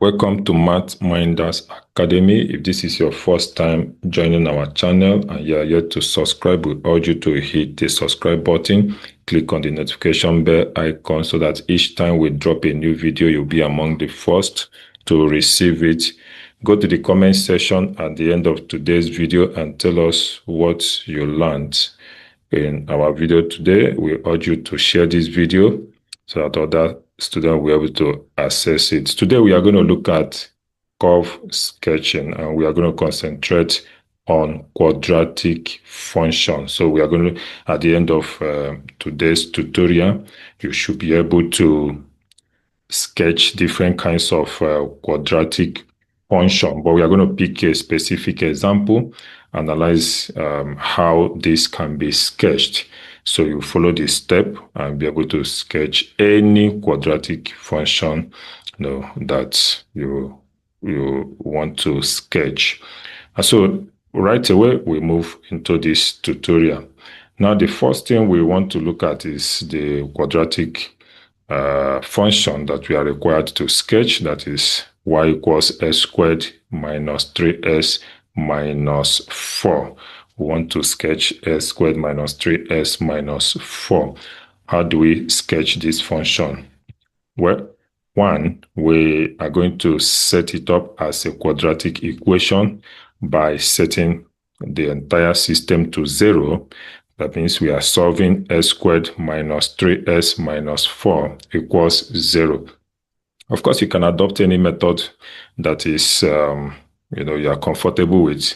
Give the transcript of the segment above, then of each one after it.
Welcome to Math Minders Academy. If this is your first time joining our channel and you are yet to subscribe, we urge you to hit the subscribe button, click on the notification bell icon so that each time we drop a new video, you'll be among the first to receive it. Go to the comment section at the end of today's video and tell us what you learned in our video today. We urge you to share this video so that other students will be able to access it. Today we are going to look at curve sketching and we are going to concentrate on quadratic functions. So we are going to, at the end of today's tutorial, you should be able to sketch different kinds of quadratic function, but we are going to pick a specific example, analyze how this can be sketched. So you follow this step and be able to sketch any quadratic function that you want to sketch. And so right away, we move into this tutorial. Now, the first thing we want to look at is the quadratic function that we are required to sketch, that is y equals s squared minus 3s minus 4. We want to sketch s squared minus 3s minus 4. How do we sketch this function? Well, one, we are going to set it up as a quadratic equation by setting the entire system to 0. That means we are solving s squared minus 3s minus 4 equals 0. Of course, you can adopt any method that is, you are comfortable with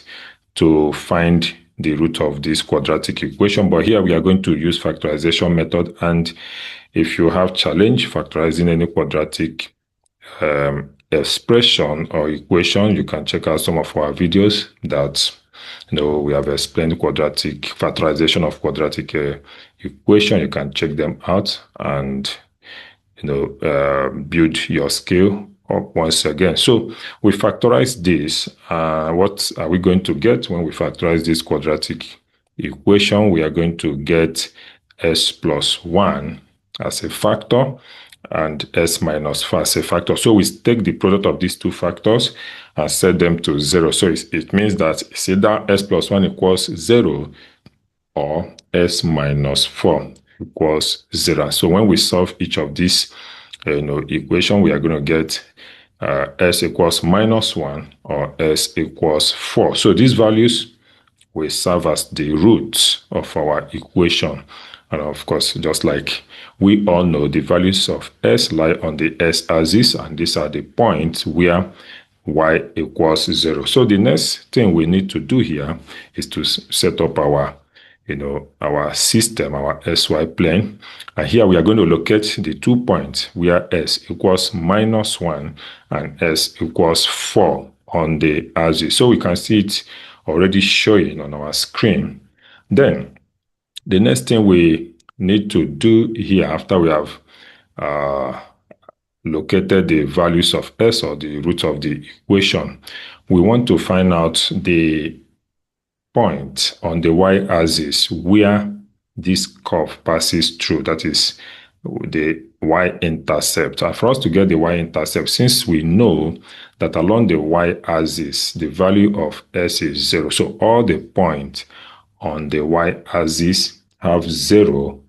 to find the root of this quadratic equation. But here we are going to use factorization method. And if you have challenge factorizing any quadratic expression or equation, you can check out some of our videos that we have explained quadratic factorization of quadratic equation. You can check them out and build your skill up once again. So we factorize this. What are we going to get when we factorize this quadratic equation? We are going to get s plus 1 as a factor and s minus 4 as a factor. So we take the product of these two factors and set them to 0. So it means that it's either s plus 1 equals 0 or s minus 4 equals 0. So when we solve each of these equation, we are going to get s equals minus 1 or s equals 4. So these values will serve as the roots of our equation. And of course, just like we all know, the values of s lie on the s-axis, and these are the points where y equals 0. So the next thing we need to do here is to set up our system, our xy plane. And here we are going to locate the 2 points where s equals minus 1 and s equals 4 on the axis. So we can see it already showing on our screen. Then the next thing we need to do here, after we have located the values of s or the root of the equation, we want to find out the point on the y-axis where this curve passes through, that is the y-intercept. And for us to get the y-intercept, since we know that along the y-axis, the value of s is 0, so all the points on the y-axis have 0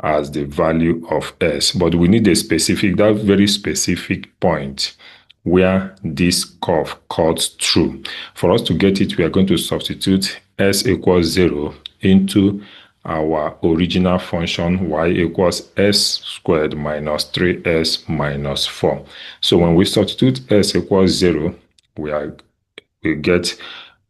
as the value of s. But we need that very specific point where this curve cuts through. For us to get it, we are going to substitute s equals 0 into our original function y equals s squared minus 3s minus 4. So when we substitute s equals 0, we get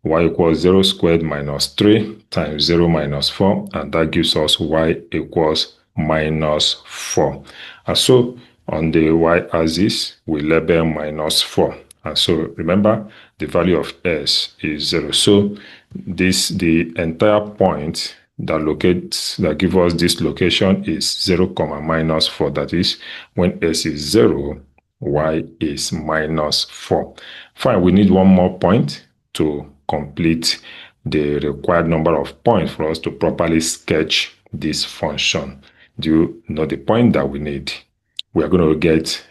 y equals 0 squared minus 3 times 0 minus 4, and that gives us y equals minus 4. And so on the y-axis, we label minus 4. And so remember, the value of s is 0. So the entire point that gives us this location is 0, minus 4. That is, when s is 0, y is minus 4. Fine, we need one more point to complete the required number of points for us to properly sketch this function. Do you know the point that we need? we are going to get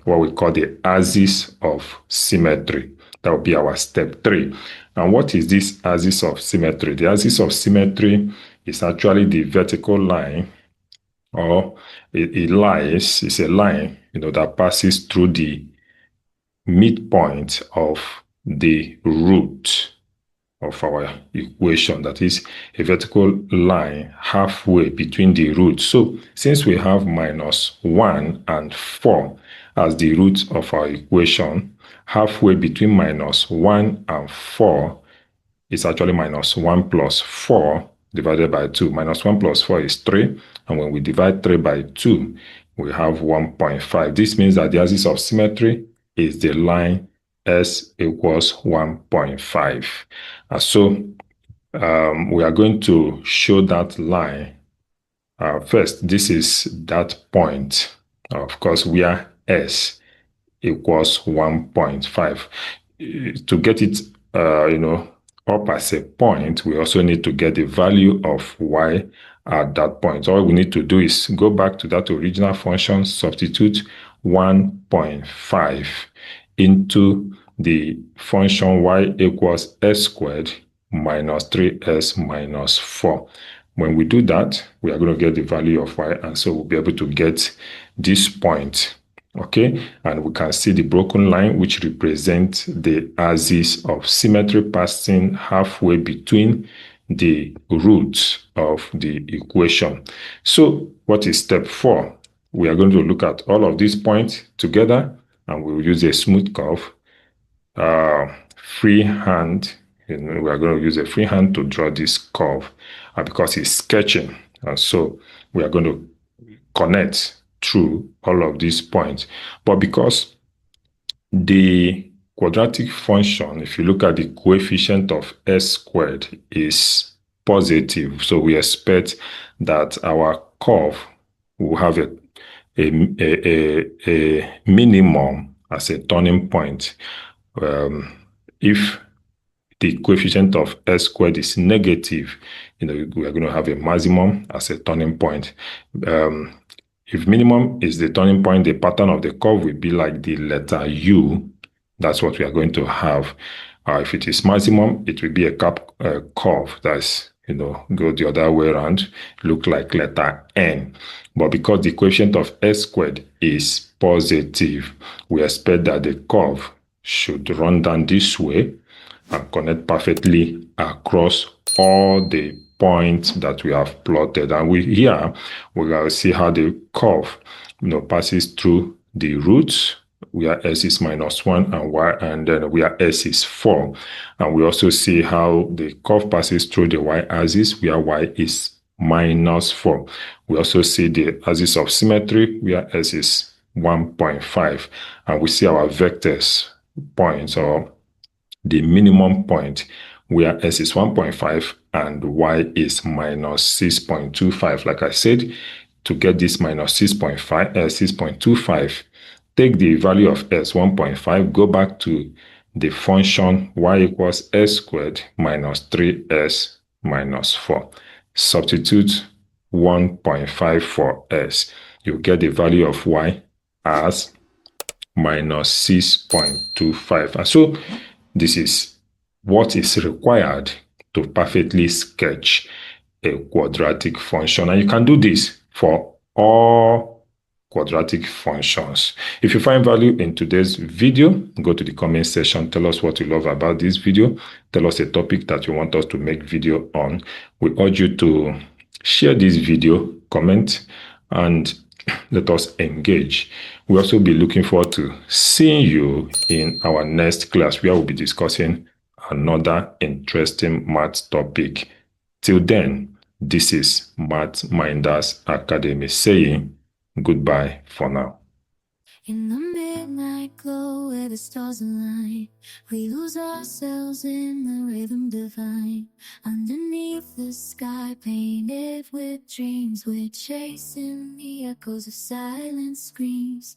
what we call the axis of symmetry. That will be our step 3. And what is this axis of symmetry? The axis of symmetry is actually the vertical line, or it's a line, that passes through the midpoint of the root of our equation. That is a vertical line halfway between the roots. So since we have -1 and 4 as the roots of our equation, halfway between -1 and 4 is actually -1 plus 4 divided by 2. -1 plus 4 is 3. And when we divide 3 by 2, we have 1.5. This means that the axis of symmetry is the line s equals 1.5. So we are going to show that line. First, this is that point, of course, where s equals 1.5. To get it, up as a point, we also need to get the value of y at that point. All we need to do is go back to that original function, substitute 1.5 into the function y equals s squared minus 3s minus 4. When we do that, we are going to get the value of y, and so we'll be able to get this point. Okay, and we can see the broken line, which represents the axis of symmetry passing halfway between the roots of the equation. So what is step 4? We are going to look at all of these points together, and we'll use a smooth curve, freehand. We are going to use a freehand to draw this curve because it's sketching. And so we are going to connect through all of these points. But because the quadratic function, if you look at the coefficient of s squared, is positive, so we expect that our curve will have a minimum as a turning point. If the coefficient of s squared is negative, we are going to have a maximum as a turning point. If minimum is the turning point, the pattern of the curve will be like the letter U. That's what we are going to have. If it is maximum, it will be a curve that's, go the other way around, look like letter N. But because the coefficient of s squared is positive, we expect that the curve should run down this way and connect perfectly across all the points that we have plotted. And we will see how the curve passes through the roots where s is -1 and then where s is 4. And we also see how the curve passes through the y-axis where y is -4. We also see the axis of symmetry where s is 1.5. And we see our vectors points, or the minimum point, where s is 1.5 and y is -6.25. Like I said, to get this -6.25, take the value of s, 1.5, go back to the function y equals s squared minus 3s minus 4. Substitute 1.5 for s. You get the value of y as -6.25. And so this is what is required to perfectly sketch a quadratic function. And you can do this for all quadratic functions. If you find value in today's video, go to the comment section. Tell us what you love about this video. Tell us a topic that you want us to make video on. We urge you to share this video, comment, and let us engage. We'll also be looking forward to seeing you in our next class, where we'll be discussing another interesting math topic. Till then, this is Math Minders Academy saying goodbye for now. In the midnight glow where the stars align, we lose ourselves in the rhythm divine. Underneath the sky painted with dreams, we're chasing the echoes of silent screams.